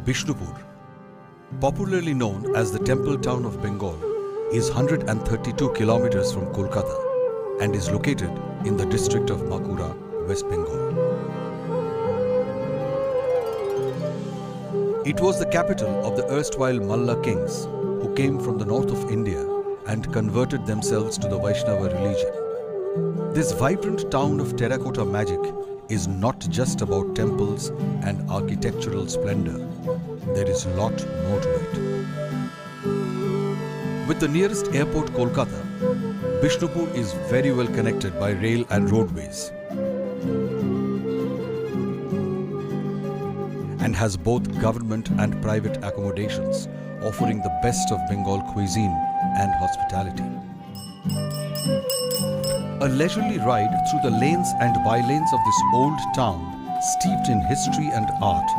Bishnupur, popularly known as the temple town of Bengal, is 132 kilometers from Kolkata and is located in the district of Bankura, West Bengal. It was the capital of the erstwhile Malla kings who came from the north of India and converted themselves to the Vaishnava religion. This vibrant town of terracotta magic is not just about temples and architectural splendor. There is a lot more to it. With the nearest airport, Kolkata, Bishnupur is very well connected by rail and roadways and has both government and private accommodations, offering the best of Bengal cuisine and hospitality. A leisurely ride through the lanes and bylanes of this old town, steeped in history and art,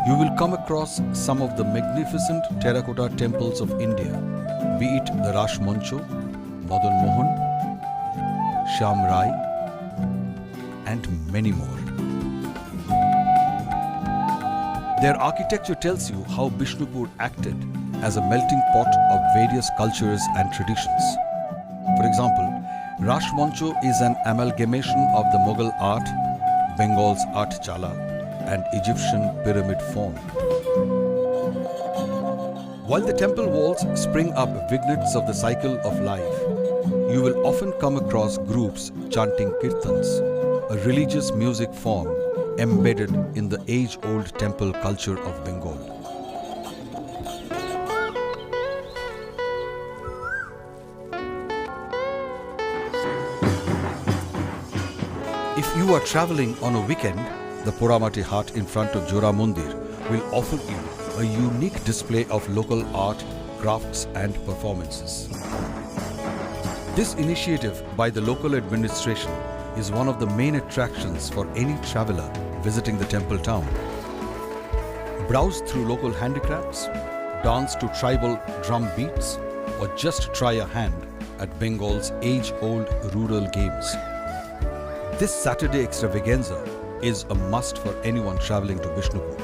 you will come across some of the magnificent terracotta temples of India, be it the Rash Mancho, Madan Mohan, Shyam Rai, and many more. Their architecture tells you how Bishnupur acted as a melting pot of various cultures and traditions. For example, Rash Mancho is an amalgamation of the Mughal art, Bengal's art chala, and Egyptian pyramid form. While the temple walls spring up vignettes of the cycle of life, you will often come across groups chanting kirtans, a religious music form embedded in the age-old temple culture of Bengal. If you are travelling on a weekend, the Poramati Hut in front of Jora Mandir will offer you a unique display of local art, crafts and performances. This initiative by the local administration is one of the main attractions for any traveller visiting the temple town. Browse through local handicrafts, dance to tribal drum beats, or just try a hand at Bengal's age-old rural games. This Saturday extravaganza is a must for anyone travelling to Bishnupur.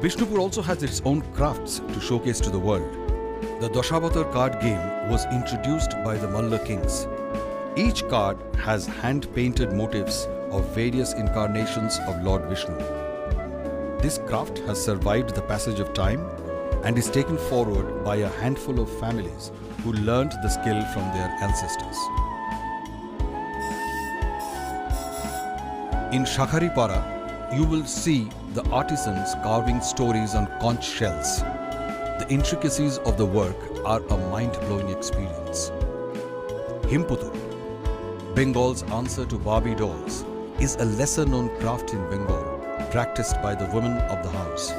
Bishnupur also has its own crafts to showcase to the world. The Dashavatar card game was introduced by the Malla kings. Each card has hand-painted motifs of various incarnations of Lord Vishnu. This craft has survived the passage of time and is taken forward by a handful of families who learned the skill from their ancestors. In Shakharipara, you will see the artisans carving stories on conch shells. The intricacies of the work are a mind-blowing experience. Himputur, Bengal's answer to Barbie dolls, is a lesser-known craft in Bengal, practiced by the women of the house.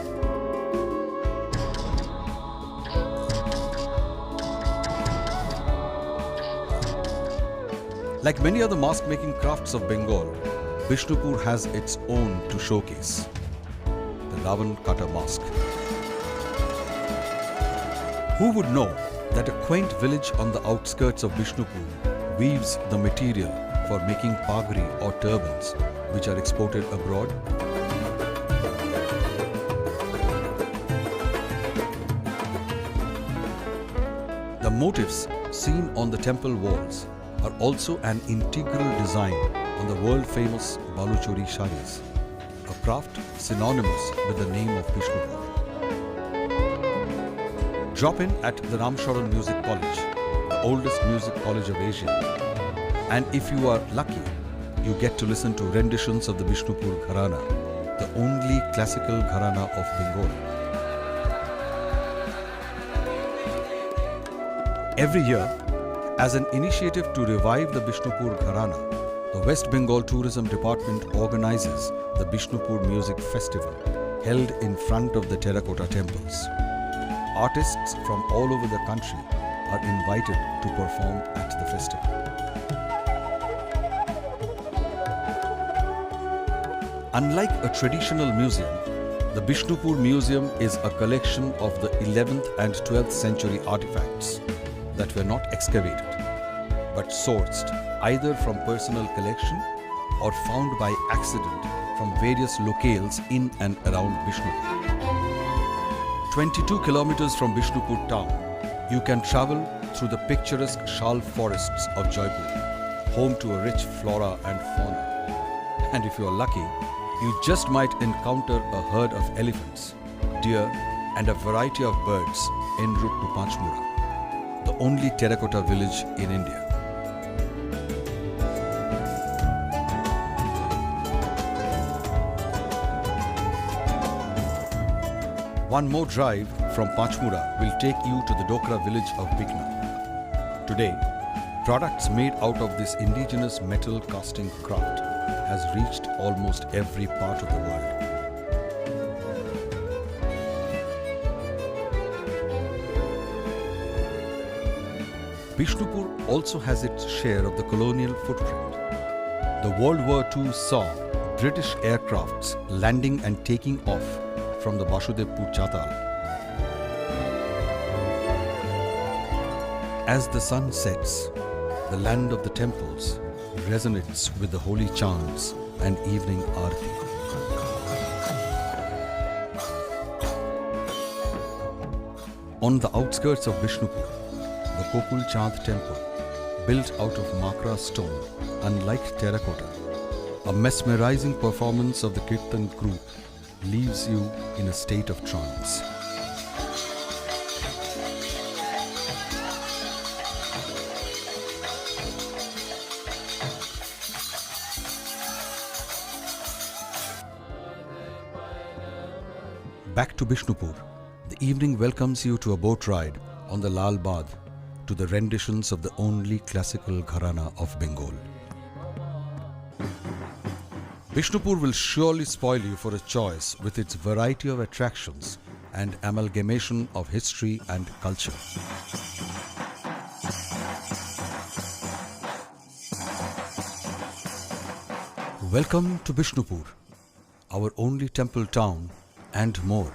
Like many other mask-making crafts of Bengal, Bishnupur has its own to showcase, the Ravan Kata mask. Who would know that a quaint village on the outskirts of Bishnupur weaves the material for making pagri or turbans, which are exported abroad? The motifs seen on the temple walls are also an integral design on the world-famous Baluchori saris, a craft synonymous with the name of Bishnupur. Drop in at the Ramsharan Music College, the oldest music college of Asia, and if you are lucky, you get to listen to renditions of the Bishnupur Gharana, the only classical Gharana of Bengal. Every year, as an initiative to revive the Bishnupur Gharana, the West Bengal Tourism Department organizes the Bishnupur Music Festival, held in front of the terracotta temples. Artists from all over the country are invited to perform at the festival. Unlike a traditional museum, the Bishnupur Museum is a collection of the 11th and 12th century artifacts that were not excavated, but sourced either from personal collection or found by accident from various locales in and around Bishnupur. 22 kilometers from Bishnupur town, you can travel through the picturesque Shal forests of Jaipur, home to a rich flora and fauna. And if you are lucky, you just might encounter a herd of elephants, deer, and a variety of birds en route to Panchmura, the only terracotta village in India. One more drive from Panchmura will take you to the Dokra village of Bikna. Today, products made out of this indigenous metal casting craft has reached almost every part of the world. Bishnupur also has its share of the colonial footprint. The World War II saw British aircrafts landing and taking off from the Basudevpur Chatal. As the sun sets, the land of the temples resonates with the holy chants and evening aarti. On the outskirts of Bishnupur, the Kokul Chand temple, built out of Makra stone, unlike terracotta, a mesmerizing performance of the Kirtan group leaves you in a state of trance. Back to Bishnupur, the evening welcomes you to a boat ride on the Lal Badh to the renditions of the only classical gharana of Bengal. Bishnupur will surely spoil you for a choice with its variety of attractions and amalgamation of history and culture. Welcome to Bishnupur, our only temple town and more.